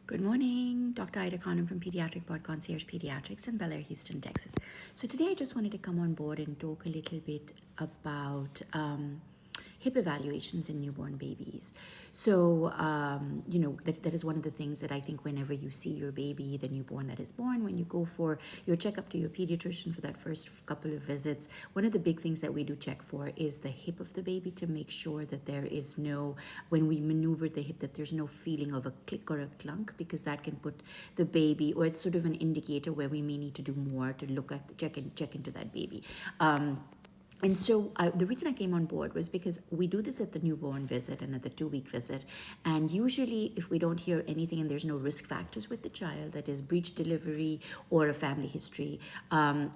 Good morning, Dr. Ida Khanum from Pediatric Pod Concierge Pediatrics in Bel Air, Houston, Texas. So today I just wanted to come on board and talk a little bit about hip evaluations in newborn babies. So, that is one of the things that I think whenever you see your baby, the newborn that is born, when you go for your checkup to your pediatrician for that first couple of visits, one of the big things that we do check for is the hip of the baby to make sure that there is no, when we maneuver the hip, that there's no feeling of a click or a clunk, because that can put the baby, or it's sort of an indicator where we may need to do more to look at, check into that baby. And so the reason I came on board was because we do this at the newborn visit and at the 2-week visit. And usually if we don't hear anything and there's no risk factors with the child, that is breech delivery or a family history, then,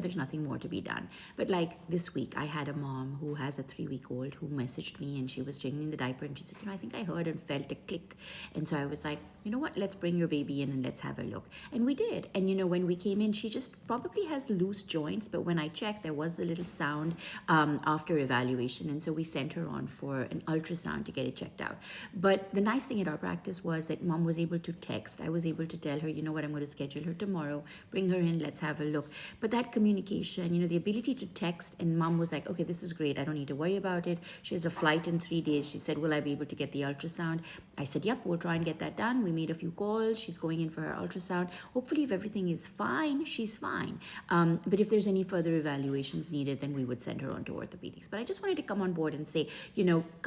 there's nothing more to be done. But like this week, I had a mom who has a 3-week-old who messaged me, and she was changing the diaper, and she said, I think I heard and felt a click. And so I was like, you know what, let's bring your baby in and let's have a look. And we did. And, when we came in, she just probably has loose joints, but when I checked, there was a little sound after evaluation, and so we sent her on for an ultrasound to get it checked out. But the nice thing at our practice was that mom was able to text. I was able to tell her, you know what, I'm going to schedule her tomorrow, bring her in, let's have a look. But that communication, the ability to text, and mom was like, okay, this is great, I don't need to worry about it. She has a flight in 3 days. She said, will I be able to get the ultrasound? I said, yep, we'll try and get that done. We made a few calls. She's going in for her ultrasound. Hopefully, if everything is fine, she's fine. But if there's any further evaluations needed, then we would send her on to orthopedics. But I just wanted to come on board and say,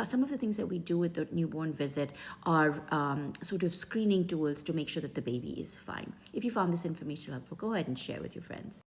some of the things that we do with the newborn visit are sort of screening tools to make sure that the baby is fine. If you found this information helpful, go ahead and share with your friends.